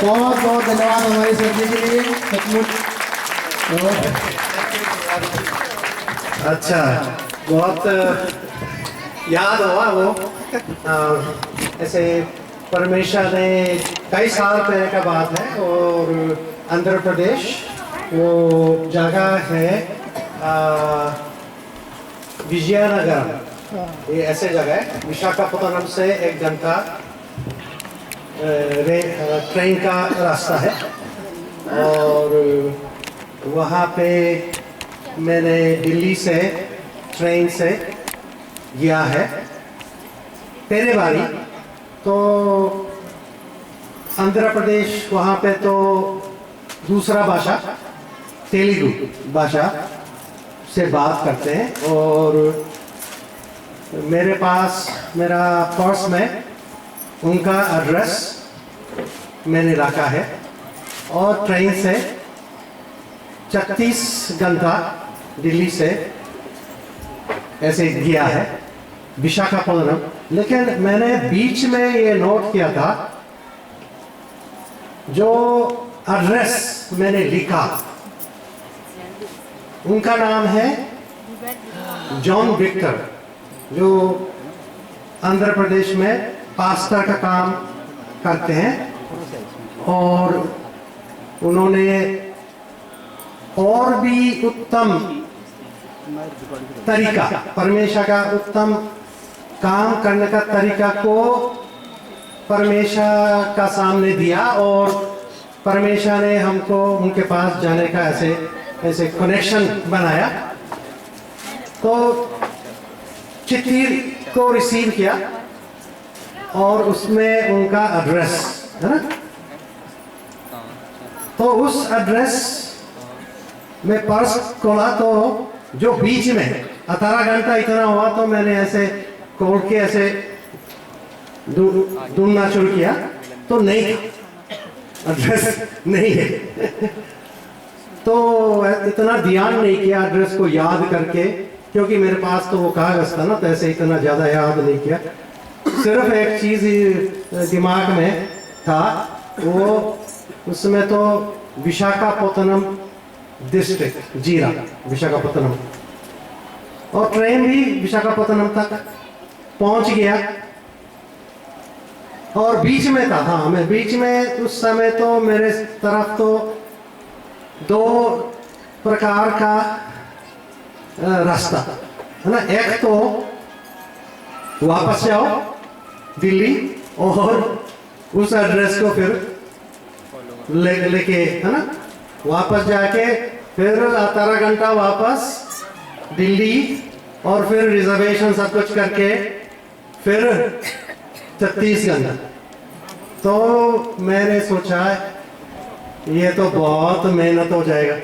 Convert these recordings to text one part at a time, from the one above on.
बहुत बहुत धन्यवाद हमारे सर जी के लिए सचमुच। अच्छा, बहुत याद हुआ वो ऐसे परमेश्वर ने कई साल पहले का बात है, और आंध्र प्रदेश वो जगह है विजयनगर, ये ऐसे जगह है। विशाखापत्तनम से 1 घंटा ट्रेन का रास्ता है, और वहाँ पे मैंने दिल्ली से ट्रेन से गया है पहले बारी। तो आंध्र प्रदेश वहाँ पे तो दूसरा भाषा तेलुगु भाषा से बात करते हैं, और मेरे पास मेरा पर्स में उनका एड्रेस मैंने रखा है, और ट्रेन से 36 घंटा दिल्ली से ऐसे गया है विशाखापत्तनम। लेकिन मैंने बीच में ये नोट किया था, जो एड्रेस मैंने लिखा उनका नाम है जॉन विक्टर, जो आंध्र प्रदेश में पास्टर का काम करते हैं, और उन्होंने और भी उत्तम तरीका, परमेश्वर का उत्तम काम करने का तरीका को परमेश्वर का सामने दिया, और परमेश्वर ने हमको उनके पास जाने का ऐसे कनेक्शन बनाया। तो चिट्ठी को रिसीव किया, और उसमें उनका एड्रेस है ना, तो उस एड्रेस में पर्स खोला, तो जो बीच में 18 घंटा इतना हुआ, तो मैंने ऐसे खोल के ऐसे ढूंढना शुरू किया, तो नहीं, एड्रेस नहीं है। तो इतना ध्यान नहीं किया एड्रेस को याद करके, क्योंकि मेरे पास तो वो कागज था ना, तो ऐसे इतना ज़्यादा याद नहीं किया। सिर्फ एक चीज़ दिमाग में था, वो उसमें तो विशाखापत्तनम डिस्ट्रिक्ट जीरा विशाखापत्तनम, और ट्रेन भी विशाखापत्तनम तक पहुंच गया, और बीच में था। हाँ, मैं बीच में उस समय तो मेरे तरफ तो 2 प्रकार का रास्ता है ना, एक तो वापस जाओ दिल्ली, और उस एड्रेस को फिर लेके है ना, वापस जाके फिर 18 घंटा वापस दिल्ली, और फिर रिजर्वेशन सब कुछ करके फिर 36 घंटा। तो मैंने सोचा ये तो बहुत मेहनत हो जाएगा।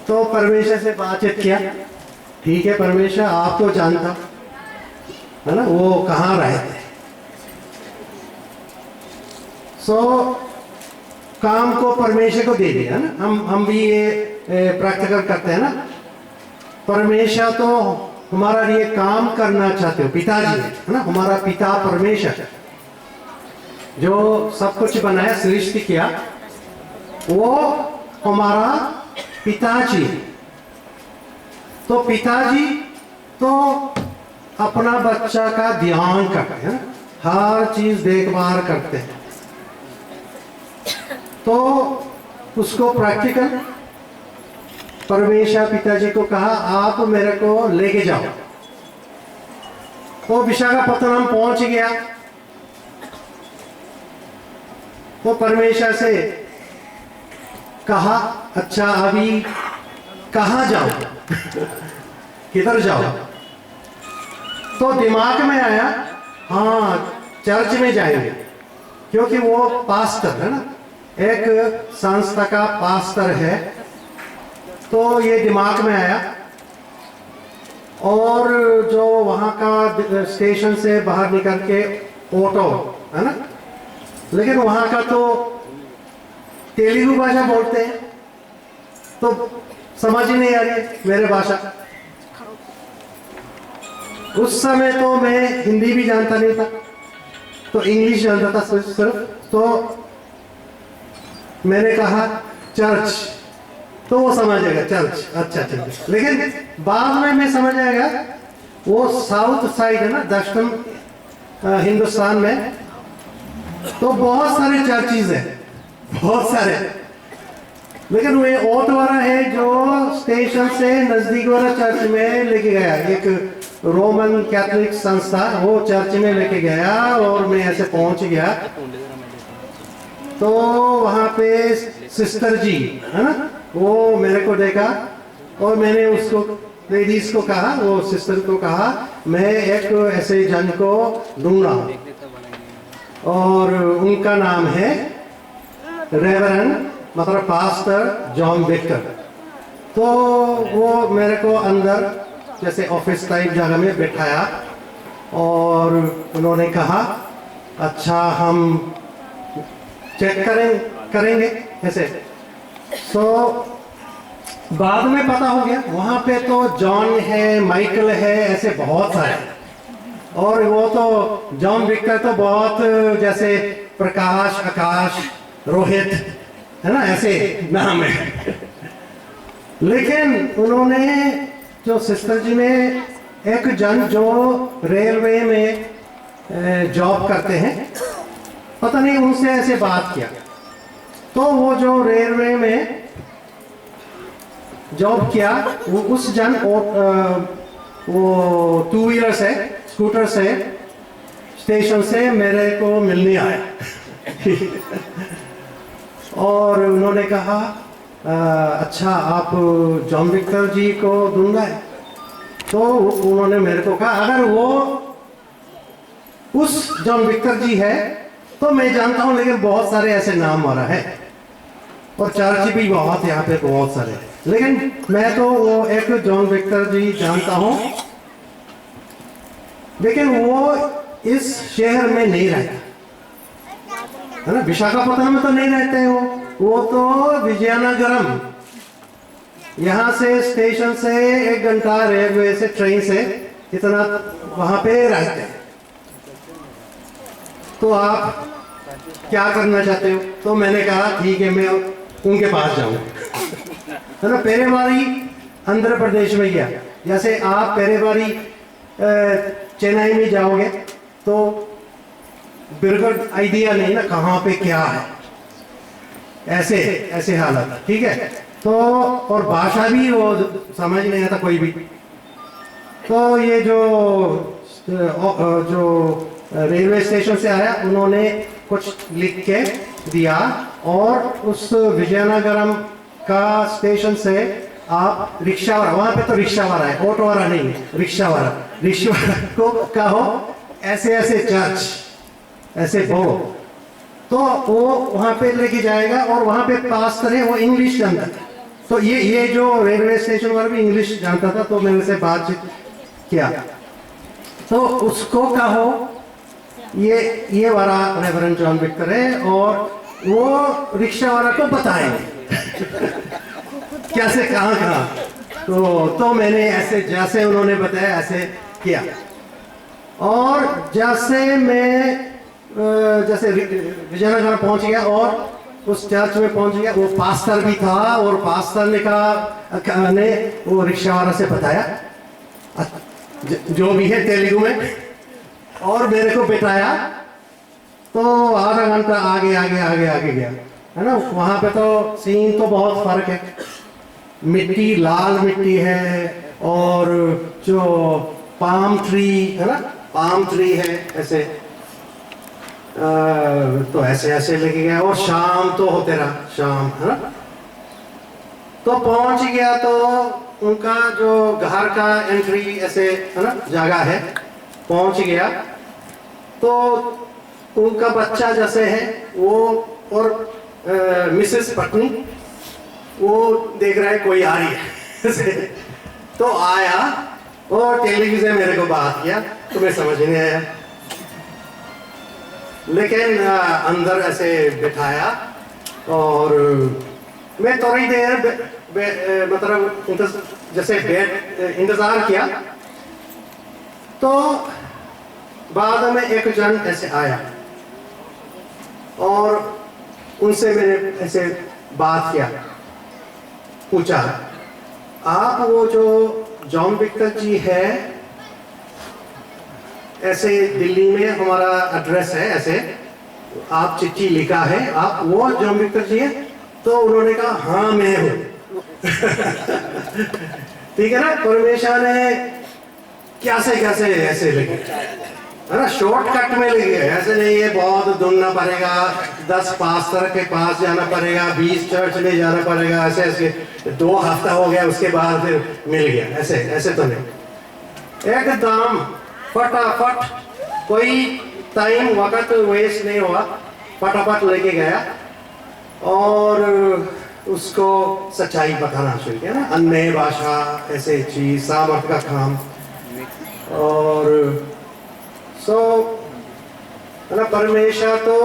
तो परमेश्वर से बातचीत किया, ठीक है परमेश्वर, आप तो जानता है ना वो कहाँ रहते। सो काम को परमेश्वर को दे दिया ना। हम भी ये प्रैक्टिकल करते हैं ना, परमेश्वर तो हमारा लिए काम करना चाहते हो, पिताजी है ना, हमारा पिता परमेश्वर जो सब कुछ बनाया, सृष्टि किया, वो हमारा पिताजी। तो पिताजी तो अपना बच्चा का ध्यान करते हैं, हर चीज देखभाल करते हैं। तो उसको प्रैक्टिकल परमेश्वर पिताजी को कहा, आप मेरे को लेके जाओ। तो विशाखापत्तनम पहुंच गया। तो परमेश्वर से कहा, अच्छा अभी कहाँ जाओ किधर जाओ? तो दिमाग में आया, हाँ चर्च में जाएंगे, क्योंकि वो पास्टर है ना, एक संस्था का पास्टर है। तो ये दिमाग में आया, और जो वहाँ का स्टेशन से बाहर निकल के ऑटो है ना, लेकिन वहाँ का तो तेलुगु भाषा बोलते हैं, तो समझ ही नहीं आ रही मेरे भाषा। उस समय तो मैं हिंदी भी जानता नहीं था, तो इंग्लिश जानता था सिर्फ। तो मैंने कहा चर्च, तो वो समझ जाएगा चर्च, अच्छा ठीक है। लेकिन बाद में मैं समझ आएगा वो साउथ साइड है ना, दक्षिण हिंदुस्तान में, तो बहुत सारे चर्चेज हैं, बहुत सारे। लेकिन वे ओट वाला है जो स्टेशन से नजदीक वाला चर्च में लेके गया, एक रोमन कैथोलिक संस्था, वो चर्च में लेके गया और मैं ऐसे पहुंच गया। तो वहां पे सिस्टर जी है ना, वो मेरे को देखा और मैंने उसको लेडीज को कहा, वो सिस्टर को कहा मैं एक ऐसे जन को ढूंढा और उनका नाम है रेवरेंड मतलब पास्टर जॉन विक्टर। तो वो मेरे को अंदर जैसे ऑफिस टाइप जगह में बैठाया और उन्होंने कहा अच्छा हम चेक करेंगे ऐसे। तो बाद में पता हो गया वहां पे तो जॉन है, माइकल है, ऐसे बहुत सारे। और वो तो जॉन विक्टर तो बहुत जैसे प्रकाश, आकाश, रोहित है ना, ऐसे नाम है। लेकिन उन्होंने जो सिस्टर जी ने एक जन जो रेलवे में जॉब करते हैं, पता नहीं उनसे ऐसे बात किया। तो वो जो रेलवे में जॉब किया वो उस जन वो 2 व्हीलर से, स्कूटर से स्टेशन से मेरे को मिलने आया। और उन्होंने कहा अच्छा आप जॉन विक्टर जी को ढूंढा है। तो उन्होंने मेरे को कहा अगर वो उस जॉन विक्टर जी है तो मैं जानता हूं, लेकिन बहुत सारे ऐसे नाम वाला है और चर्च भी बहुत यहाँ पे बहुत सारे, लेकिन मैं तो वो एक जॉन विक्टर जी जानता हूं। लेकिन वो इस शहर में नहीं रहता है ना, विशाखापट्टनम में तो नहीं रहते हैं वो तो विजयनगरम, यहाँ से स्टेशन से 1 घंटा रेलवे से, ट्रेन से इतना वहां पे रहते हैं। तो आप क्या करना चाहते हो? तो मैंने कहा ठीक है मैं उनके पास जाऊंगा है ना। पेरेबारी आंध्र प्रदेश में गया, जैसे आप पेरेबारी चेन्नई में जाओगे तो बिल्कुल आइडिया नहीं ना कहाँ पे क्या है, ऐसे ऐसे हालत, ठीक है। तो और भाषा भी वो समझ नहीं आता कोई भी। तो ये जो रेलवे स्टेशन से आया उन्होंने कुछ लिख के दिया और उस विजयनगरम का स्टेशन से आप रिक्शा वाला, वहां पे तो रिक्शा वाला है, ऑटो वाला नहीं, रिक्शा वाला को कहो ऐसे ऐसे चर्च ऐसे बोलो, तो वो वहां पे लेके जाएगा। और वहां पे पास्टर है वो इंग्लिश जानता था, तो ये जो रेलवे स्टेशन वाला भी इंग्लिश जानता था, तो मेरे से बातचीत किया। तो उसको कहो ये वाला रेवरेंड जॉन विक्टर है और वो रिक्शा वाला को बताएंगे कैसे कहाँ। तो मैंने ऐसे जैसे उन्होंने बताया ऐसे किया। और जैसे मैं जैसे विजयनगर पहुंच गया और उस चर्च में पहुंच गया, वो पास्टर भी था और पास्टर ने कहा ने वो रिक्शा वाला से बताया जो भी है तेलुगु में, और मेरे को बिठाया। तो आधा घंटा आगे आगे आगे आगे गया है ना। वहां पे तो सीन तो बहुत फर्क है, मिट्टी लाल मिट्टी है और जो पाम ट्री है ना, पाम ट्री है ऐसे तो ऐसे ऐसे लगे गया। और शाम तो होते रहा, शाम है ना। तो पहुंच गया तो उनका जो घर का एंट्री ऐसे है ना जगह है, पहुंच गया तो उनका बच्चा जैसे है वो और मिसेस पत्नी वो देख रहा है कोई आ रही है तो आया और तेलुगु से मेरे को बात किया, तो मैं समझ नहीं आया। लेकिन अंदर ऐसे बिठाया और मैं थोड़ी देर मतलब जैसे इंतजार किया। तो बाद में एक जन ऐसे आया और उनसे मैंने ऐसे बात किया, पूछा आप वो जो जॉन विक्टर जी है, ऐसे दिल्ली में हमारा एड्रेस है, ऐसे आप चिट्ठी लिखा है, आप वो जॉन विक्टर जी है? तो उन्होंने कहा हाँ मैं हूं। ठीक है ना, परमेश्वर ने कैसे कैसे ऐसे लिखे है ना, शॉर्टकट में लिखे, ऐसे नहीं है बहुत ढूंढना पड़ेगा, 10 पास्टर के पास जाना पड़ेगा, 20 चर्च में जाना पड़ेगा, ऐसे ऐसे 2 हफ्ता हो गया उसके बाद फिर मिल गया, ऐसे ऐसे तो नहीं, एकदम फटाफट, कोई टाइम वक्त वेस्ट नहीं हुआ, फटाफट लेके गया और उसको सच्चाई बताना शुरू किया ना, अन्य भाषा ऐसे चीज, सामर्थ का काम, और सो है ना, परमेश्वर तो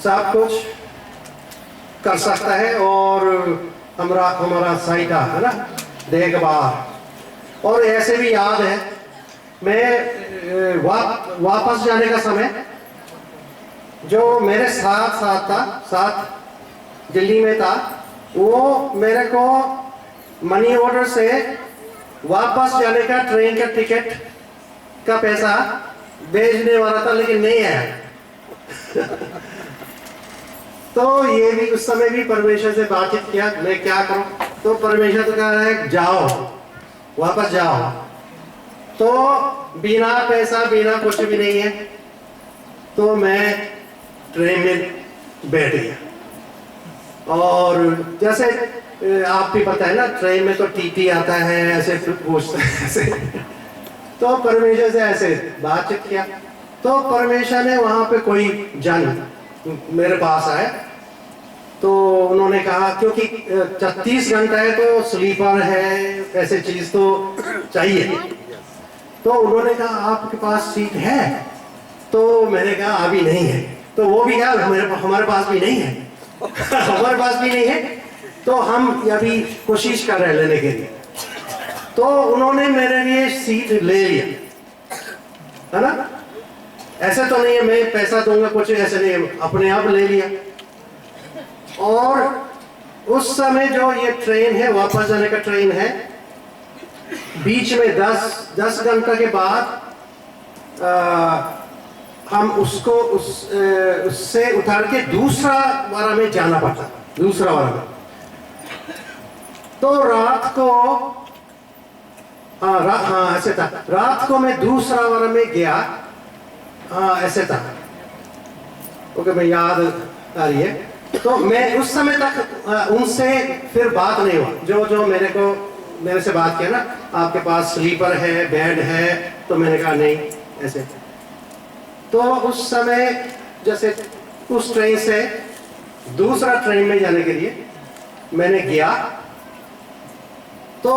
सब कुछ कर सकता है और हमारा सहायता है ना, देखभाल। और ऐसे भी याद है, मैं वापस जाने का समय जो मेरे साथ था, साथ दिल्ली में था, वो मेरे को मनी ऑर्डर से वापस जाने का ट्रेन का टिकट का पैसा भेजने वाला था, लेकिन नहीं आया। तो ये भी उस समय भी परमेश्वर से बातचीत किया, मैं क्या करूं? तो परमेश्वर तो कह रहा है जाओ, वापस जाओ। तो बिना पैसा, बिना कुछ भी नहीं है, तो मैं ट्रेन में बैठ गया। और जैसे आप भी पता है ना, ट्रेन में तो टीटी आता है, ऐसे पूछता है ऐसे। तो परमेश्वर से ऐसे बातचीत किया, तो परमेश्वर ने वहां पे कोई जन मेरे पास आए, तो उन्होंने कहा क्योंकि 36 घंटा है तो स्लीपर है, ऐसे चीज तो चाहिए, तो उन्होंने कहा आपके पास सीट है? तो मैंने कहा अभी नहीं है। तो वो भी कहा हमारे पास भी नहीं है। हमारे पास भी नहीं है, तो हम अभी कोशिश कर रहे हैं लेने के लिए। तो उन्होंने मेरे लिए सीट ले लिया, है ना, ऐसे तो नहीं है मैं पैसा दूंगा कुछ, ऐसे नहीं, अपने आप ले लिया। और उस समय जो ये ट्रेन है, वापस जाने का ट्रेन है, बीच में 10 घंटा के बाद हम उसको उससे उतार के दूसरा वारा में जाना पड़ता, दूसरा वारा में। तो रात को हाँ ऐसे था, रात को मैं दूसरा वारा में गया, हाँ ऐसे था, ओके मैं याद आ रही है। तो मैं उस समय तक उनसे फिर बात नहीं हुआ, जो मेरे से बात किया ना, आपके पास स्लीपर है, बेड है? तो मैंने कहा नहीं, ऐसे। तो उस समय जैसे उस ट्रेन से दूसरा ट्रेन में जाने के लिए मैंने गया, तो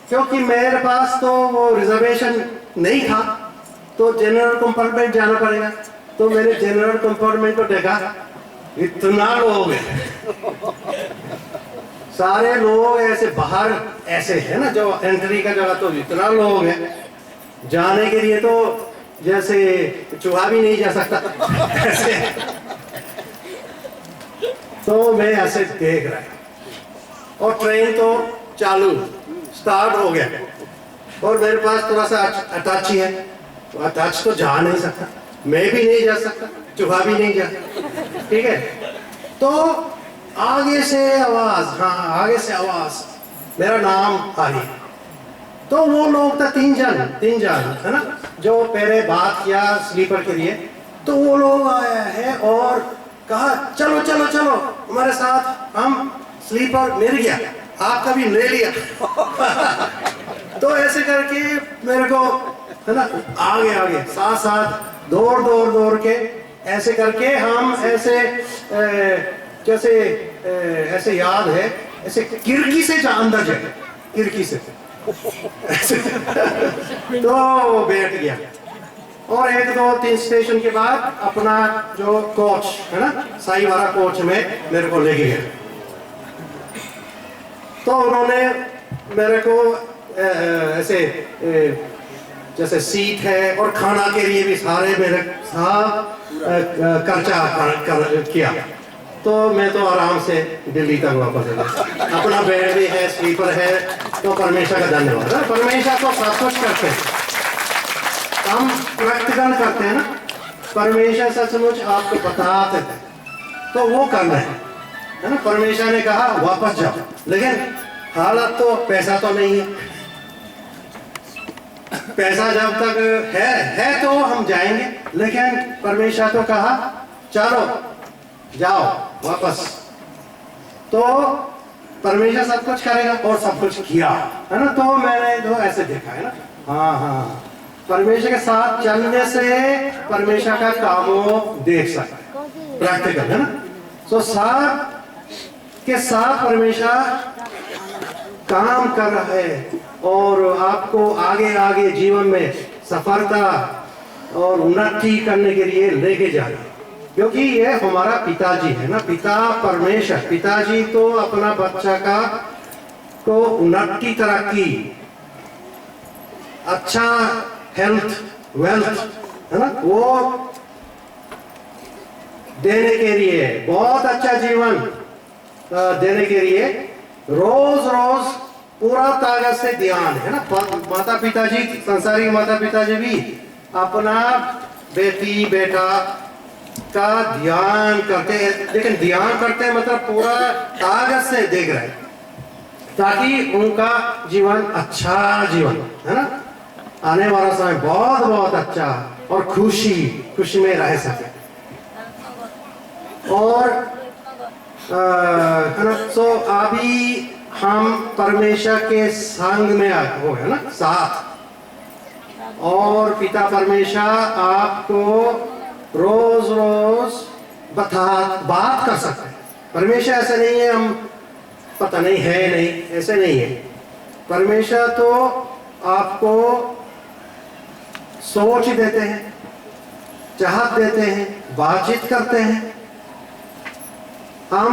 क्योंकि मेरे पास तो वो रिजर्वेशन नहीं था, तो जनरल कंपार्टमेंट जाना पड़ेगा। तो मैंने जनरल कंपार्टमेंट को देखा, इतना लोग है, सारे लोग ऐसे बाहर ऐसे है ना, जो एंट्री का जगह, तो इतना लोग है, जाने के लिए तो जैसे चूहा भी नहीं जा सकता ऐसे। तो मैं ऐसे देख रहा हूं और ट्रेन तो चालू स्टार्ट हो गया, और मेरे पास थोड़ा सा अटैच ही है, तो अटैच तो जा नहीं सकता, मैं भी नहीं जा सकता, चूहा भी नहीं जा, ठीक है। तो आगे से आवाज, हाँ आगे से आवाज, मेरा नाम आ रही। तो वो लोग था 3 जन है ना, जो पहले बात किया स्लीपर के लिए। तो वो लोग आया है और कहा चलो चलो चलो हमारे साथ, हम स्लीपर मिल गया, आपका भी ले लिया। तो ऐसे करके मेरे को है ना, आगे साथ दौड़ के ऐसे करके हम ऐसे जैसे ऐसे याद है, ऐसे खिड़की से अंदर जाए, खिड़की से तो बैठ गया। और 1 2 3 स्टेशन के बाद अपना जो कोच है ना, साई वाला कोच में मेरे को ले गया। तो उन्होंने मेरे को ऐसे जैसे सीट है और खाना के लिए भी सारे मेरे सब खर्चा किया। तो मैं तो आराम से दिल्ली तक वापस आ गया। अपना बेड भी है, स्लीपर है। तो परमेश्वर का धन्यवाद। परमेश्वर तो सब कुछ करते हैं, हम प्रैक्टिकल करते हैं ना। परमेश्वर सचमुच आपको बताते थे तो वो करना है ना। परमेश्वर ने कहा वापस जाओ, लेकिन हालत तो पैसा तो नहीं है। पैसा जब तक है तो हम जाएंगे, लेकिन परमेश्वर तो कहा चलो जाओ वापस। तो परमेश्वर सब कुछ करेगा और सब कुछ किया है ना। तो मैंने तो ऐसे देखा है ना। हाँ, परमेश्वर के साथ चलने से परमेश्वर का कामों देख सकते, प्रैक्टिकल है ना। तो साथ के साथ परमेश्वर काम कर रहा है और आपको आगे आगे जीवन में सफलता और उन्नति करने के लिए लेके जा रहा है, क्योंकि ये हमारा पिताजी है ना। पिता परमेश्वर, पिताजी तो अपना बच्चा का को उन्नति तरक्की, अच्छा हेल्थ वेल्थ है ना, वो देने के लिए, बहुत अच्छा जीवन देने के लिए रोज रोज पूरा ताकत से ध्यान है ना। माता पिताजी, संसारिक माता पिताजी भी अपना बेटी बेटा का ध्यान करते हैं, लेकिन ध्यान करते हैं मतलब पूरा ताकत से देख रहे हैं, ताकि उनका जीवन अच्छा जीवन है ना, आने वाला समय बहुत बहुत अच्छा और खुशी में रह सके। और है ना। सो अभी हम परमेश्वर के संग में हो है ना, साथ। और पिता परमेश्वर आपको रोज रोज बात कर सकते हैं। परमेश्वर ऐसा नहीं है हम पता नहीं है, नहीं ऐसे नहीं है। परमेश्वर तो आपको सोच देते हैं, चाहत देते हैं, बातचीत करते हैं। हम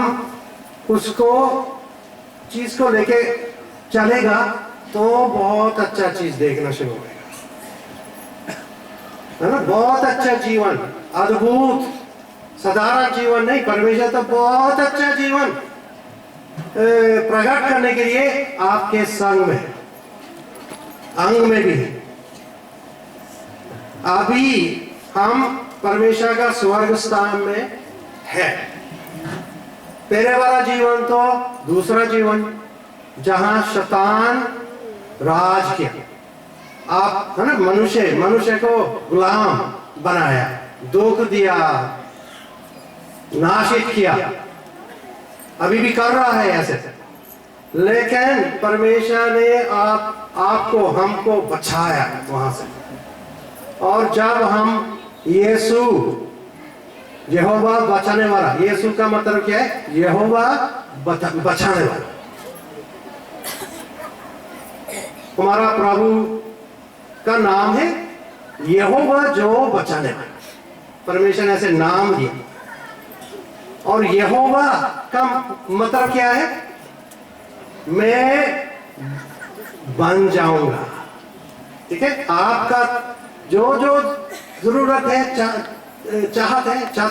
उसको चीज को लेके चलेगा तो बहुत अच्छा चीज देखना शुरू होगा है ना। बहुत अच्छा जीवन, अद्भुत साधारण जीवन नहीं, परमेश्वर तो बहुत अच्छा जीवन प्रकट करने के लिए आपके संग में, अंग में भी है। अभी हम परमेश्वर का स्वर्ग स्थान में है। पहले वाला जीवन तो दूसरा जीवन, जहां शैतान राज किया। आप है ना, मनुष्य को गुलाम बनाया, दुख दिया, नाशित किया, अभी भी कर रहा है ऐसे। लेकिन परमेश्वर ने आपको हमको बचाया वहां से। और जब हम यीशु, यहोवा बचाने वाला, यीशु का मतलब क्या है? यहोवा बचाने वाला। हमारा प्रभु का नाम है यहोवा जो बचाने वाला। परमेश्वर ने ऐसे नाम दिया। और यहोवा का मतलब क्या है? मैं बन जाऊंगा। ठीक है, आपका जो जो जरूरत है, चाहत है,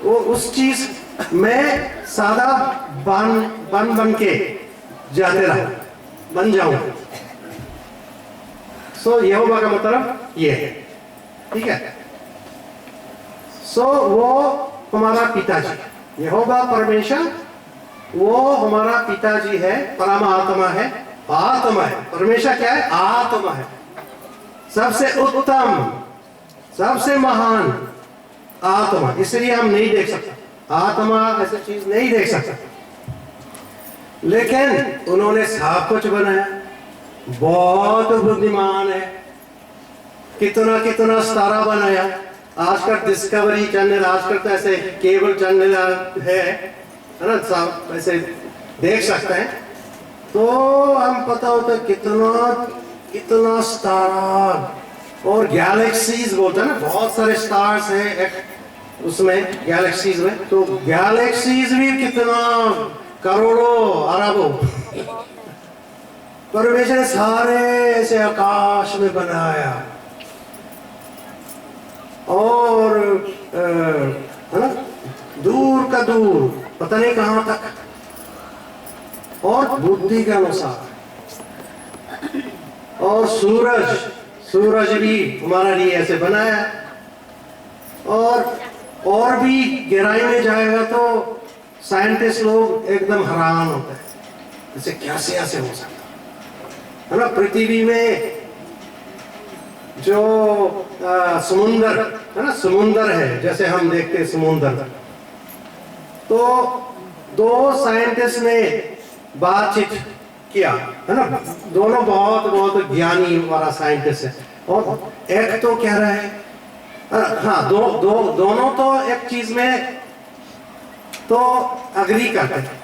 वो उस चीज में सादा बन के जाते रहा, बन जाऊंगा। सो यहोवा का मतलब ये है। ठीक है। सो वो हमारा पिताजी है, यहोवा परमेश्वर, वो हमारा पिताजी है, परमात्मा है, आत्मा है। परमेश्वर क्या है? आत्मा है, सबसे उत्तम, सबसे महान आत्मा। इसलिए हम नहीं देख सकते आत्मा, ऐसी चीज नहीं देख सकते। लेकिन उन्होंने सब कुछ बनाया, बहुत बुद्धिमान है। कितना कितना सितारा बनाया। आजकल डिस्कवरी चैनल, आजकल तो ऐसे केबल चैनल है ना, सब ऐसे देख सकते हैं। तो हम पता होता है कितना कितना स्टार और गैलेक्सीज बोलते हैं ना, बहुत सारे स्टार्स हैं उसमें, गैलेक्सीज में। तो गैलेक्सीज भी कितना करोड़ों अरबों परमेश्वर ने सारे ऐसे आकाश में बनाया। और है ना, दूर का दूर पता नहीं कहां तक, और बुद्धि के अनुसार। और सूरज भी हमारे लिए ऐसे बनाया, और भी गहराई में जाएगा तो साइंटिस्ट लोग एकदम हैरान होते हैं, इसे कैसे ऐसे हो सकता है ना। पृथ्वी में जो समुंदर है ना, समुंदर है जैसे हम देखते हैं समुंदर, तो दो साइंटिस्ट ने बातचीत किया है ना, दोनों बहुत ज्ञानी वाला साइंटिस्ट है, और एक तो कह रहा है हाँ, दोनों तो एक चीज में तो अग्री करते हैं,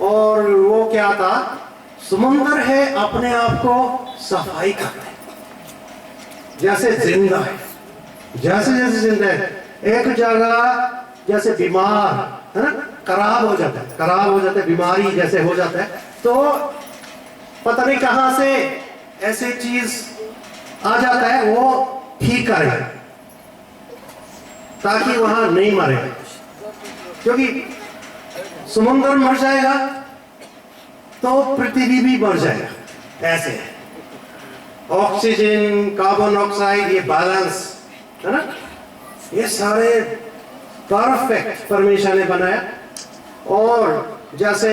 और वो क्या था, समुंदर है अपने आप को सफाई करते हैं, जैसे जिंदा है, जैसे जिंदा है। एक जगह जैसे बीमार है ना, खराब हो जाता है, बीमारी जैसे हो जाता है, तो पता नहीं कहां से ऐसी चीज आ जाता है, वो ठीक करे ताकि वहां नहीं मरे, क्योंकि समुद्र मर जाएगा तो पृथ्वी भी मर जाएगा। ऐसे ऑक्सीजन, कार्बन ऑक्साइड, ये बैलेंस है ना, ये सारे परफेक्ट परमेश्वर ने बनाया। और जैसे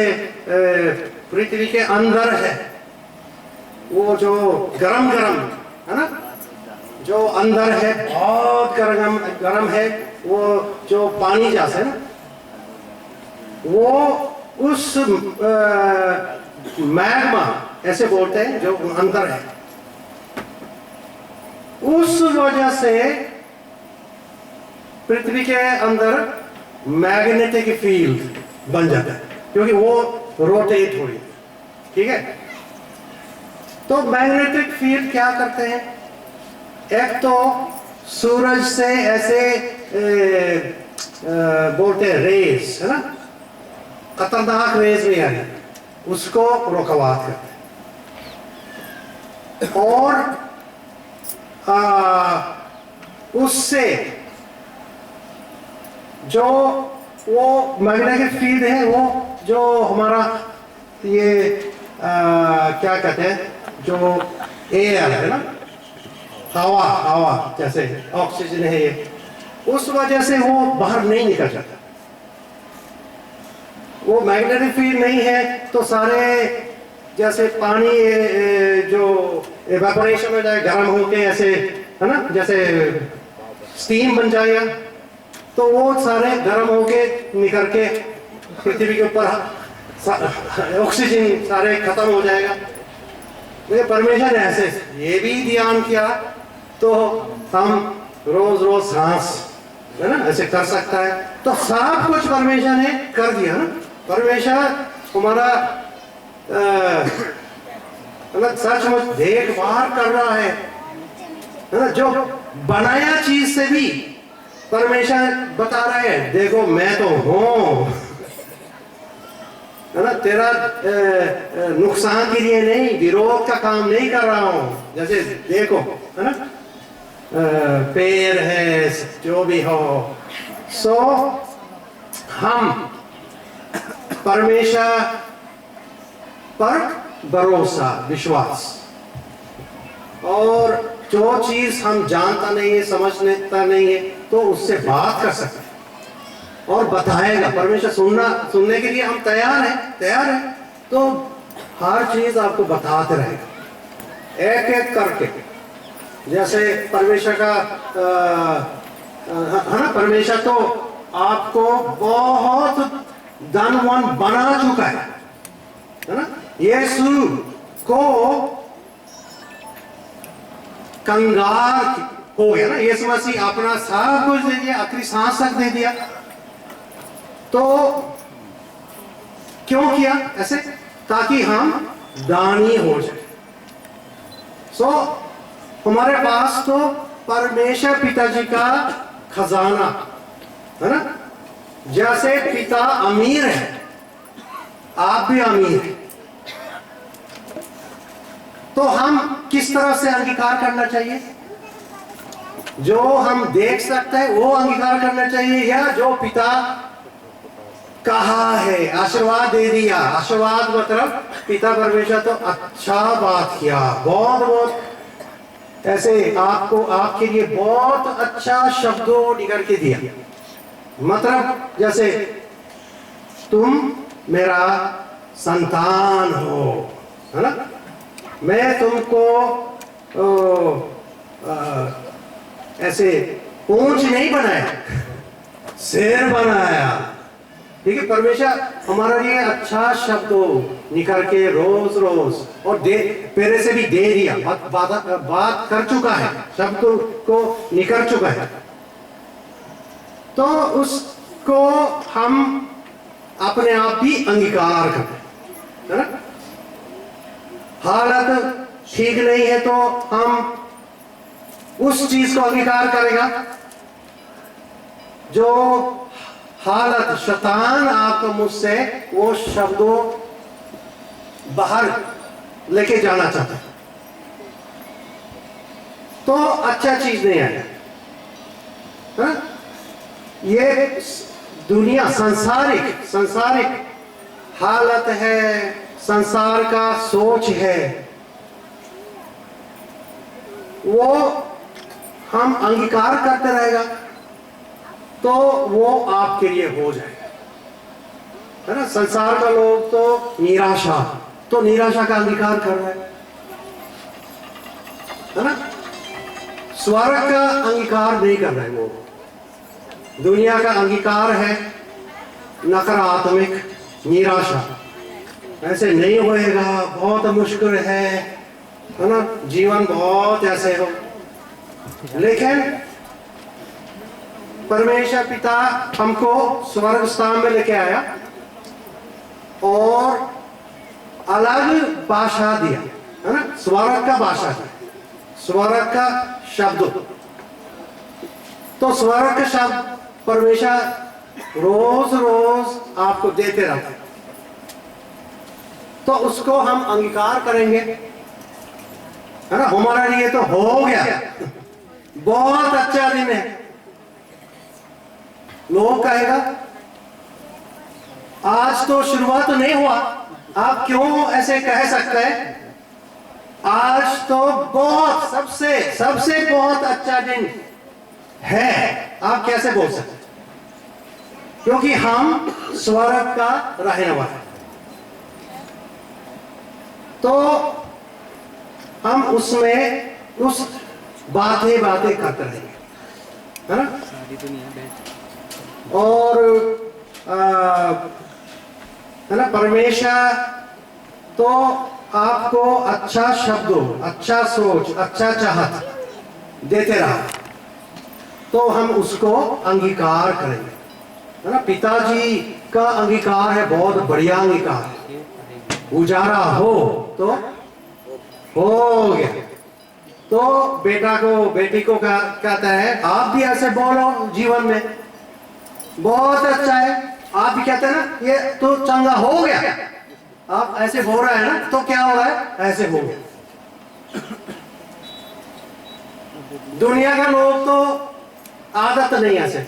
पृथ्वी के अंदर है वो जो गरम है ना, जो अंदर है बहुत गरम है, वो जो पानी जैसे है ना, वो उस मैग्मा ऐसे बोलते हैं जो अंदर है, उस वजह से पृथ्वी के अंदर मैग्नेटिक फील्ड बन जाता है, क्योंकि वो रोटेट हो रही है, ठीक है। तो मैग्नेटिक फील्ड क्या करते हैं, एक तो सूरज से ऐसे बोलते हैं रेस है ना, खतरनाक रेस भी है, उसको रोकवात करते हैं, और उससे जो वो मैग्नेटिक फील्ड है, वो जो हमारा ये क्या कहते हैं, जो एयर है ना, हवा जैसे ऑक्सीजन है ये, उस वजह से वो बाहर नहीं निकल जाता। वो मैग्नेटिक फील्ड नहीं है तो सारे जैसे पानी जो इवेपोरेशन हो जाए, गर्म होके ऐसे है ना, जैसे स्टीम बन जाएगा, तो वो सारे गर्म होके निकल के पृथ्वी के ऊपर ऑक्सीजन सारे खत्म हो जाएगा। तो परमेश्वर ने ऐसे ये भी ध्यान किया, तो हम रोज सांस है ना ऐसे कर सकता है, तो सब कुछ परमेश्वर ने कर दिया ना। परमेश्वर हमारा सचमुच देखभाल कर रहा है ना, जो बनाया चीज से भी परमेश्वर बता रहा है, देखो मैं तो हूं है ना, तेरा नुकसान के लिए नहीं, विरोध का काम नहीं कर रहा हूं। जैसे देखो है ना, पेड़ है जो भी हो, सो हम परमेश्वर पर भरोसा, विश्वास, और जो चीज हम जानता नहीं है, समझता नहीं है, तो उससे बात कर सकते हैं और बताएगा। परमेश्वर सुनने के लिए हम तैयार हैं, तो हर चीज आपको बताते रहेगा एक एक करके। जैसे परमेश्वर का है ना, परमेश्वर तो आपको बहुत धनवान बना चुका है ना। यीशु को कंगाल हो गया ना, यीशु मसीह अपना सब कुछ दे दिया, आखिरी सांस तक दे दिया। तो क्यों किया ऐसे? ताकि हम दानी हो जाए। सो हमारे पास तो परमेश्वर पिताजी का खजाना है ना, जैसे पिता अमीर है, आप भी अमीर हैं, तो हम किस तरह से अंगीकार करना चाहिए? जो हम देख सकते हैं वो अंगीकार करना चाहिए, या जो पिता कहा है, आशीर्वाद दे दिया। आशीर्वाद मतलब पिता परमेश्वर तो अच्छा बात किया, बहुत बहुत ऐसे आपको आपके लिए बहुत अच्छा शब्दों निकल के दिया। मतलब जैसे तुम मेरा संतान हो, है ना, मैं तुमको ऐसे पूंछ नहीं बनाया, शेर बनाया। ठीक है, परमेश्वर हमारे लिए अच्छा शब्द निकाल के रोज रोज और दे पहले से भी दे दिया, बात कर चुका है, शब्द को निकल चुका है। तो उसको हम अपने आप भी अंगीकार करें, है ना। हालत ठीक नहीं है तो हम उस चीज को अंगीकार करेगा जो हालत शैतान आपको मुझसे वो शब्दों बाहर लेके जाना चाहता है, तो अच्छा चीज नहीं आएगा, है ना? ये दुनिया संसारिक हालत है, संसार का सोच है, वो हम अंगीकार करते रहेगा तो वो आपके लिए हो जाएगा, है ना। संसार का लोग तो निराशा का अंगीकार कर रहे हैं, है ना। स्वर्ग का अंगीकार नहीं कर रहे वो, दुनिया का अंगीकार है नकारात्मक निराशा, ऐसे नहीं होएगा, बहुत मुश्किल है ना, जीवन बहुत ऐसे हो। लेकिन परमेश्वर पिता हमको स्वर्ग स्थान में लेके आया और अलग भाषा दिया, है ना, स्वर्ग का भाषा दिया, स्वर्ग का शब्द। तो स्वर्ग का शब्द परमेश्वर रोज रोज आपको देते रहते हैं, तो उसको हम अंगीकार करेंगे, है ना। हमारा लिए तो हो गया, बहुत अच्छा दिन है। लोग कहेगा आज तो शुरुआत तो नहीं हुआ, आप क्यों ऐसे कह सकते हैं? आज तो बहुत सबसे बहुत अच्छा दिन है, आप कैसे बोल सकते हैं? क्योंकि हम स्वर्ग का रहने वाला है, तो हम उसमें उस बातें करते रहेंगे, है ना। और है ना, परमेश्वर तो आपको अच्छा शब्द, अच्छा सोच, अच्छा चाहत देते रहा, तो हम उसको अंगीकार करेंगे, है ना। पिताजी का अंगीकार है बहुत बढ़िया अंगीकार है, गुजारा हो तो हो गया। तो बेटी को कहता है आप भी ऐसे बोलो जीवन में, बहुत अच्छा है। आप भी कहते हैं ना ये तो चंगा हो गया, आप ऐसे बोल रहे हैं ना, तो क्या हो रहा है? ऐसे हो गया। दुनिया का लोग तो आदत नहीं ऐसे,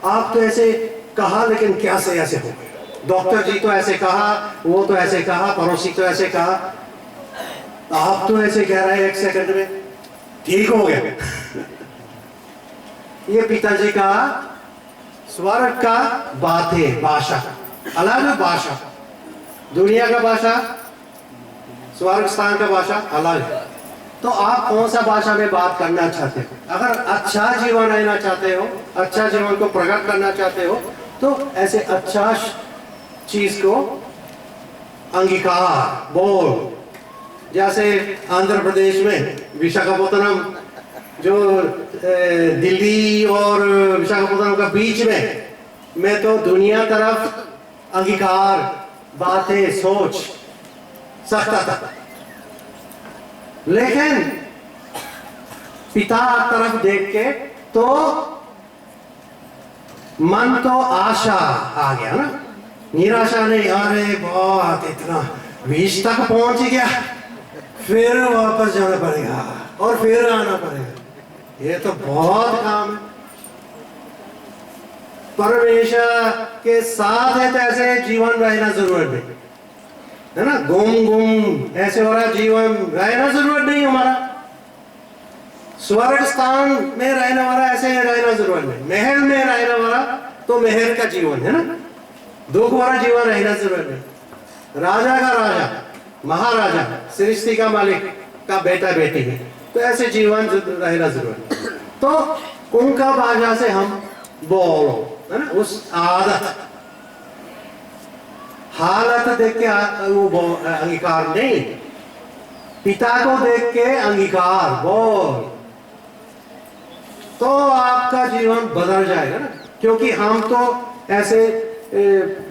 आप तो ऐसे कहा लेकिन क्या से ऐसे हो गया, डॉक्टर जी तो ऐसे कहा, वो तो ऐसे कहा, पड़ोसी तो ऐसे कहा, आप तो ऐसे कह रहे हैं एक सेकंड में ठीक हो गया। ये पिताजी का स्वर्ग का बात है, भाषा अलग, भाषा दुनिया का भाषा, स्वर्ग स्थान का भाषा अलग है। तो आप कौन सा भाषा में बात करना चाहते हो? अगर अच्छा जीवन रहना चाहते हो, अच्छा जीवन को प्रकट करना चाहते हो, तो ऐसे अच्छा चीज को अंगीकार बोल। जैसे आंध्र प्रदेश में विशाखापत्तनम, जो दिल्ली और विशाखापत्तनम का बीच में तो दुनिया तरफ अंगीकार बातें सोच सकता था, लेकिन पिता तरफ देख के तो मन तो आशा आ गया ना, निराशा नहीं। अरे बहुत इतना बीच तक पहुंच गया, फिर वापस जाना पड़ेगा और फिर आना पड़ेगा, ये तो बहुत काम है। परमेश्वर के साथ है तो ऐसे जीवन रहना जरूरत नहीं है ना। गुम गुम ऐसे हो रहा जीवन रहना जरूरत नहीं हमारा। स्वर्ग स्थान में रहने वाला ऐसे रहना जरूरत नहीं। महल में रहने वाला तो महल का जीवन है ना। दुख वाला जीवन रहना जरूरत नहीं। राजा का राजा, महाराजा, सृष्टि का मालिक का बेटा बेटी है तो ऐसे जीवन रहना जरूरत नहीं। तो उनका भाषा से हम बोलो है ना। उस आदत हालत देख के वो अंगीकार नहीं, पिता को देख के अंगीकार बोल, तो आपका जीवन बदल जाएगा ना। क्योंकि हम तो ऐसे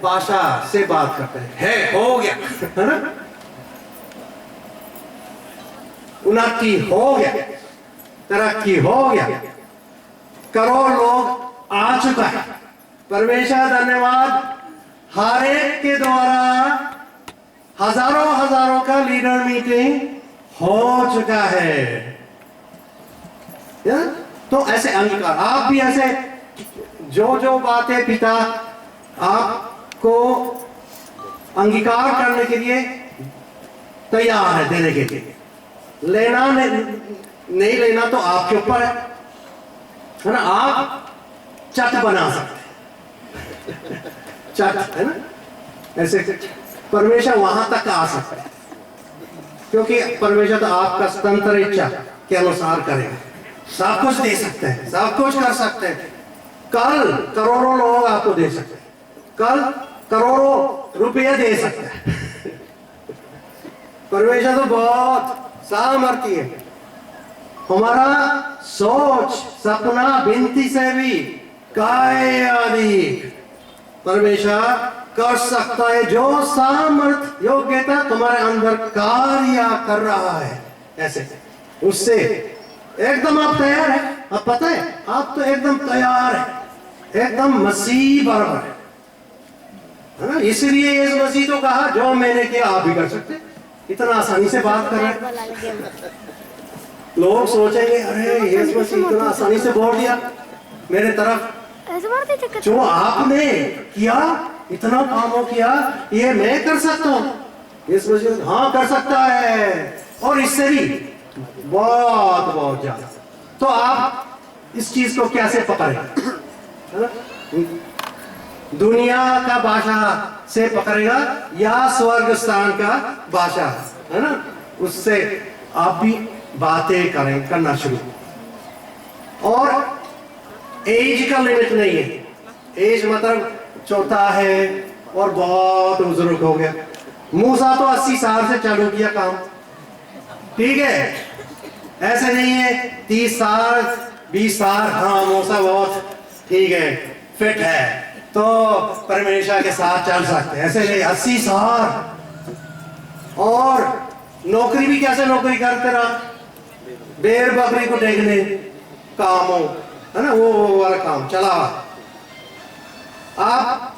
भाषा से बात करते हैं, है हो गया है ना, उन्नति हो गया, तरक्की हो गया, करोड़ लोग आ चुका है। परमेश्वर धन्यवाद, हर एक के द्वारा हजारों हजारों का लीडर मीटिंग हो चुका है या? तो ऐसे अंगीकार आप भी ऐसे जो जो बातें पिता आपको अंगीकार करने के लिए तैयार है देने के लिए। लेना नहीं लेना तो आपके ऊपर है ना। आप चट बना सकते हैं, चट है ना। ऐसे परमेश्वर वहां तक आ सकता है क्योंकि परमेश्वर तो आपका स्वतंत्र इच्छा के अनुसार करेगा। सब कुछ दे सकते हैं, सब कुछ कर सकते हैं। कल करोड़ों लोग आपको दे सकते हैं, कल करोड़ों रुपये दे सकते हैं। परमेश्वर तो बहुत सामर्थ्य है। हमारा सोच सपना विनती से भी काय अधिक परमेश्वर कर सकता है। जो सामर्थ योग्यता तुम्हारे अंदर कार्य कर रहा है ऐसे उससे एकदम आप तैयार है। आप पता है आप तो एकदम तैयार है, एकदम मसीह बराबर है ना। इसलिए इस मसीह तो कहा जो मैंने किया आप भी कर सकते। इतना आसानी से बात कर रहे हैं। लोग सोचेंगे अरे यीशु मसीह इतना आसानी से बोल दिया मेरे तरफ, जो आपने किया इतना कामों किया ये मैं कर सकता हूँ। यीशु मसीह हाँ कर सकता है और इससे भी बहुत बहुत ज्यादा। तो आप इस चीज को कैसे पकड़ेगा? दुनिया का भाषा से पकड़ेगा या स्वर्ग स्थान का भाषा है ना, उससे आप भी बातें करना शुरू। और एज का लिमिट नहीं है। एज मतलब चौथा है और बहुत बुजुर्ग हो गया। मूसा तो 80 साल से चालू किया काम, ठीक है। ऐसे नहीं है 30 साल 20 साल, हाँ मूसा बहुत ठीक है फिट है तो परमेश्वर के साथ चल सकते हैं। ऐसे नहीं 80 साल। और नौकरी भी कैसे नौकरी करते रहा, बेर बकरी को देखने काम हो है ना, वो वाला काम चला। आप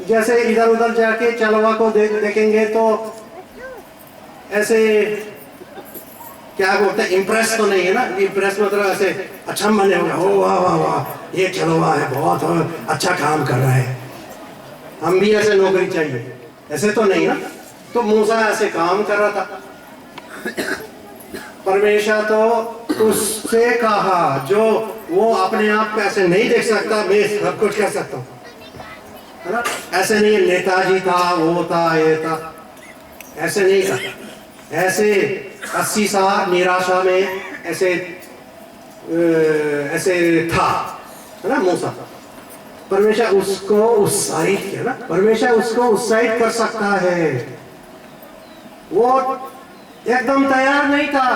जैसे इधर उधर जाके चलवा को देखेंगे तो ऐसे क्या बोलते हैं, इम्प्रेस तो नहीं है ना। इम्प्रेस मतलब ऐसे अच्छा बने होगा, ओ वाह वाह वाह ये चलवा है बहुत अच्छा काम कर रहा है, हम भी ऐसे नौकरी चाहिए, ऐसे तो नहीं ना। तो मूसा ऐसे काम कर रहा था। परमेश्वर तो उससे कहा जो वो अपने आप को ऐसे नहीं देख सकता, मैं सब कुछ कर सकता हूँ है ना। ऐसे नहीं नेताजी था वो था ये था, ऐसे नहीं था। ऐसे 80 साल निराशा में ऐसे ऐसे था है ना मूसा। परमेश्वर उसको उत्साहित किया ना, परमेश्वर उसको उत्साहित कर सकता है। वो एकदम तैयार नहीं था,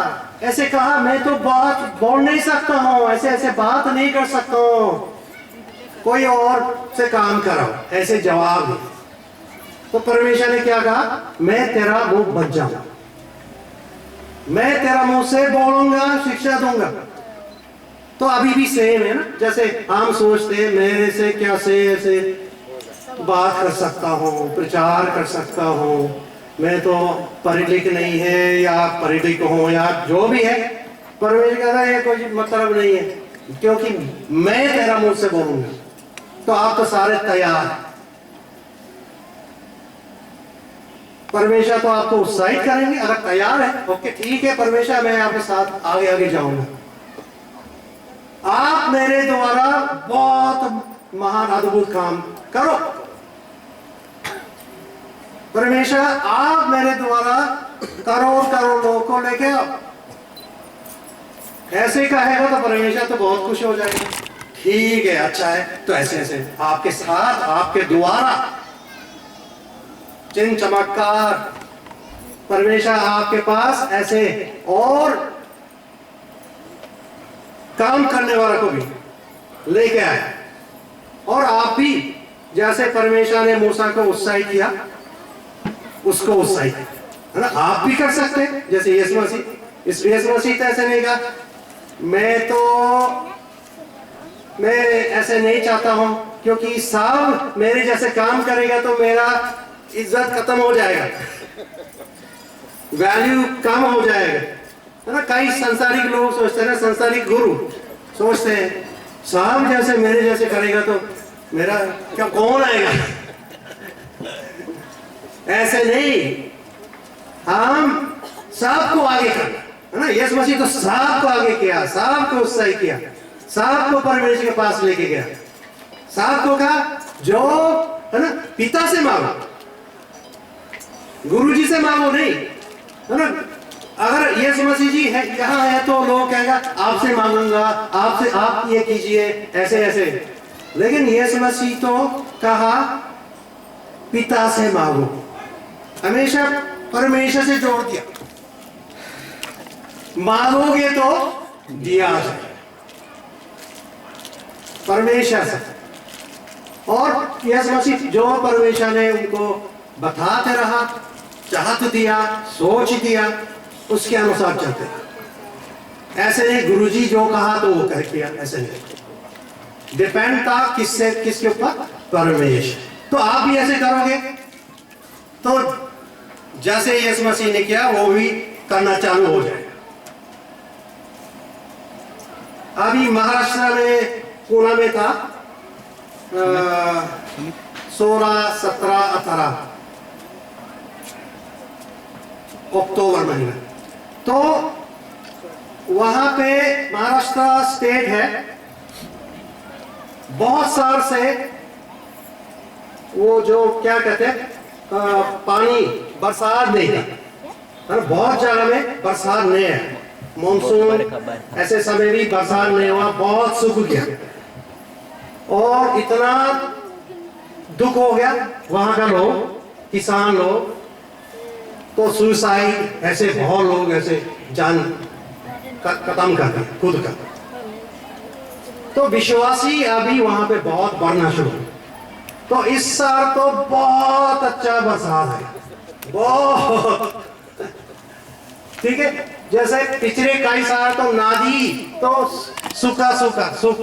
ऐसे कहा मैं तो बात बोल नहीं सकता हूँ, ऐसे ऐसे बात नहीं कर सकता हूँ, कोई और से काम कराओ, ऐसे जवाब दे। तो परमेश्वर ने क्या कहा, मैं तेरा मुंह बच जाऊंगा, मैं तेरा मुंह से बोलूंगा, शिक्षा दूंगा। तो अभी भी सेम है ना, जैसे हम सोचते मेरे से क्या से ऐसे बात कर सकता हूँ, प्रचार कर सकता हूँ, मैं तो पढ़ी लिख नहीं है या पढ़ी लिख हूँ या जो भी है, परमेश्वर कहता है ये कोई मतलब नहीं है, क्योंकि मैं तेरा मुंह से बोलूंगा। तो आप तो सारे तैयार हैं। परमेश्वर तो आपको उत्साहित करेंगे अगर तैयार है। ओके ठीक है परमेश्वर, मैं आपके साथ आगे आगे जाऊंगा। आप मेरे द्वारा बहुत महान अद्भुत काम करो। परमेश्वर आप मेरे द्वारा करोड़ करोड़ लोगों को लेके आओ। ऐसे कहेगा तो परमेश्वर तो बहुत खुश हो जाएगा। ठीक है अच्छा है, तो ऐसे ऐसे आपके साथ आपके द्वारा चिन्ह चमत्कार परमेश्वर आपके पास ऐसे और काम करने वाला को भी लेके आए। और आप भी जैसे परमेश्वर ने मूसा को उत्साहित किया, उसको उत्साहित है ना, आप भी कर सकते हैं जैसे यीशु मसीह। इस यीशु मसीह तो ऐसे नहीं कहा मैं ऐसे नहीं चाहता हूं, क्योंकि सब मेरे जैसे काम करेगा तो मेरा इज्जत खत्म हो जाएगा, वैल्यू कम हो जाएगा, है ना। कई संसारिक लोग सोचते हैं ना, संसारिक गुरु सोचते हैं साहब जैसे मेरे जैसे करेगा तो मेरा क्या कौन आएगा। ऐसे नहीं, हम सबको आगे करना है ना। यीशु मसीह तो सबको आगे किया, सबको उत्साहित किया, सबको परमेश्वर के पास लेके गया। सबको कहा जो है ना पिता से मांगो, गुरुजी से मांगो नहीं, है ना। अगर यीशु मसीह जी है यहाँ है तो लोग कहेगा आपसे मांगूंगा, आपसे आप ये कीजिए ऐसे ऐसे। लेकिन यीशु मसीह तो कहा पिता से मांगो, हमेशा परमेश्वर से जोड़ दिया। मांगोगे तो दिया जाए परमेश्वर से। और यीशु मसीह जो परमेश्वर ने उनको बताते रहा, चाहत दिया, सोच दिया, उसके अनुसार चलते। ऐसे नहीं गुरुजी जो कहा तो वो कर किया, ऐसे नहीं। डिपेंड था किससे, किसके ऊपर? परमेश्वर। तो आप भी ऐसे करोगे तो जैसे यीशु मसीह ने किया वो भी करना चालू हो जाएगा। अभी महाराष्ट्र में पुणे में था 16, 17, 18 अक्टूबर महीना। तो वहां पे महाराष्ट्र स्टेट है, बहुत साल से वो जो क्या कहते हैं पानी बरसात नहीं था, बहुत जगह में बरसात नहीं है। मानसून ऐसे समय भी बरसात नहीं हुआ, बहुत सूख गया और इतना दुख हो गया वहां का लोग, किसान लोग तो सुसाइड, ऐसे बहुत लोग ऐसे जान खत्म कर दिया खुद का। तो विश्वासी अभी वहां पे बहुत बढ़ना शुरू। तो इस साल तो बहुत अच्छा बरसात है, बहुत ठीक है। जैसे पिछले कई साल तो नदी तो सूखा सूखा सूख,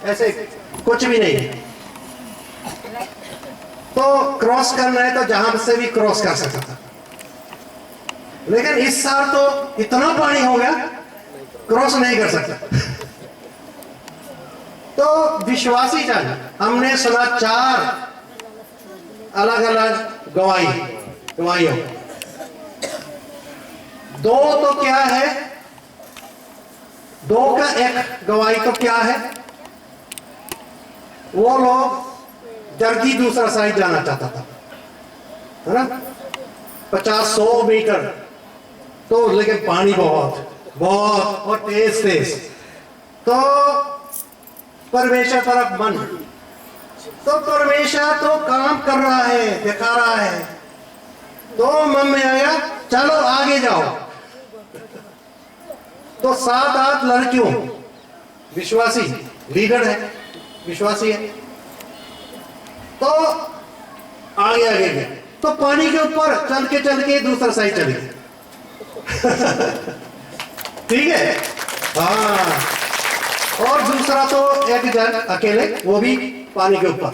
ऐसे कुछ भी नहीं। तो क्रॉस करना है तो जहां से भी क्रॉस कर सकता था, लेकिन इस साल तो इतना पानी हो गया क्रॉस नहीं कर सकता। तो विश्वासी जन हमने सुना 4 अलग अलग गवाहियों। 2 तो क्या है, 2 का एक गवाही तो क्या है, वो लोग जल्दी दूसरा साइड जाना चाहता था, है ना, 50-100 मीटर। तो लेकिन पानी बहुत बहुत और तेज। तो परमेश्वर तरफ मन, तो परमेश्वर तो काम कर रहा है, दिखा रहा है। तो मन में आया चलो आगे जाओ। तो 7-8 लड़कियों, विश्वासी लीडर है, विश्वासी है, तो आगे गए। तो पानी के ऊपर चल के दूसरा साइड चले गए। ठीक है, हाँ। और दूसरा तो एक जन अकेले, वो भी पानी के ऊपर।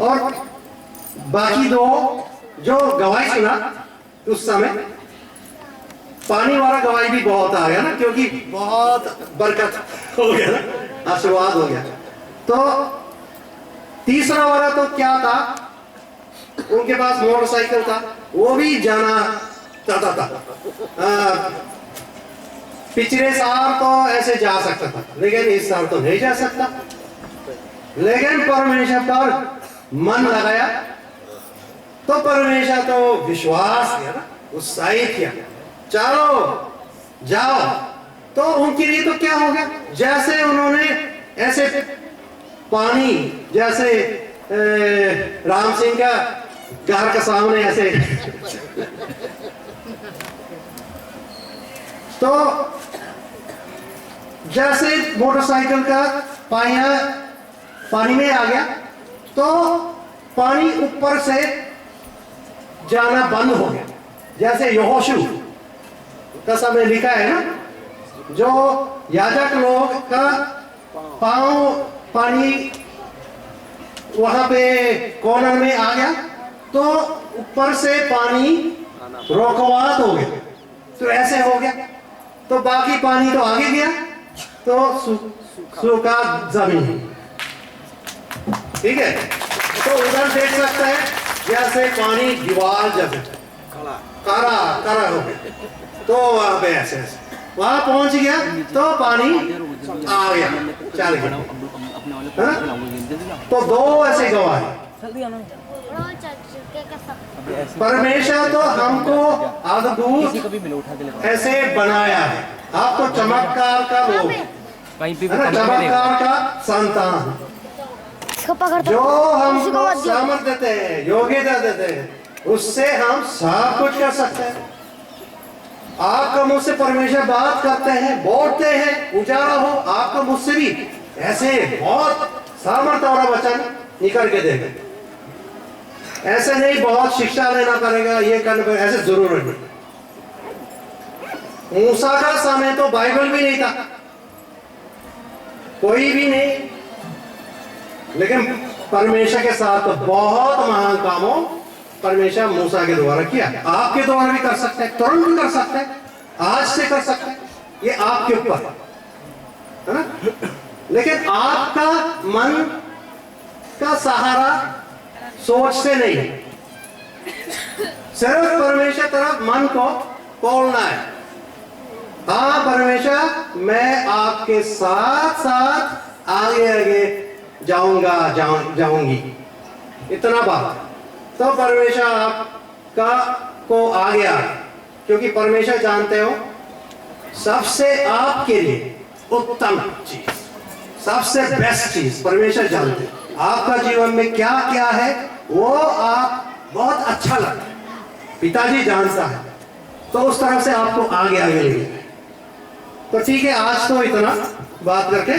और बाकी 2 जो गवाही सुना उस समय पानी वाला गवाही भी बहुत आ गया ना, क्योंकि बहुत बरकत हो गया ना, आशीर्वाद हो गया। तो तीसरा वाला तो क्या था, उनके पास मोटरसाइकिल था, वो भी जाना चाहता था। पिछले साल तो ऐसे जा सकता था, लेकिन इस साल तो नहीं जा सकता। लेकिन परमेश्वर पर मन लगाया, तो परमेश्वर तो विश्वास किया ना, उत्साहित किया, चलो जाओ। तो उनके लिए तो क्या हो गया, जैसे उन्होंने ऐसे पानी, जैसे राम सिंह का घर के सामने ऐसे तो जैसे मोटरसाइकिल का पाया पानी में आ गया, तो पानी ऊपर से जाना बंद हो गया। जैसे यहोशू का समय लिखा है ना, जो याजक लोग का पांव पानी वहां पे कॉर्नर में आ गया, तो ऊपर से पानी रोकवात हो गया, तो ऐसे हो गया, तो बाकी पानी तो आगे गया, तो सूखा जमीन। ठीक है, तो उधर देख सकते हैं जैसे पानी दीवार जब कारा कारा हो गया, तो वहां पे ऐसे ऐसे वहां पहुंच गया, तो पानी आ गया, चल गया। तो दो ऐसे गवाह हैं। परमेश्वर तो हमको अद्भुत ऐसे बनाया है, आप तो चमत्कार का लोग, चमत्कार का संतान, जो हमको सामर्थ देते हैं, योग्यता देते हैं, उससे हम सब कुछ कर सकते हैं। आपका मुझसे परमेश्वर बात करते हैं, बोलते हैं, उजाला हो, आपका मुझसे भी ऐसे बहुत सामर्थ्य और वचन निकल के देंगे। ऐसे नहीं बहुत शिक्षा लेना पड़ेगा, ये करना पड़ेगा, ऐसे जरूर नहीं। मूसा का समय तो बाइबल भी नहीं था, कोई भी नहीं, लेकिन परमेश्वर के साथ तो बहुत महान कामों परमेश्वर मूसा के द्वारा किया। आपके द्वारा भी कर सकते हैं, तुरंत भी कर सकते हैं, आज से कर सकते हैं, ये आपके ऊपर है ना। लेकिन आपका मन का सहारा सोच से नहीं, सिर्फ परमेश्वर तरफ मन को खोलना है। हाँ परमेश्वर, मैं आपके साथ साथ आगे आगे जाऊंगा, जाऊंगी, इतना बात। तो परमेश्वर आपका को आ गया, क्योंकि परमेश्वर जानते हो सबसे आपके लिए उत्तम चीज, सबसे बेस्ट चीज परमेश्वर जानते हैं। आपका जीवन में क्या क्या है वो आप बहुत अच्छा लगता है, पिताजी जानता है, तो उस तरह से आपको आगे आगे ले जाए। तो ठीक है, आज तो इतना बात करके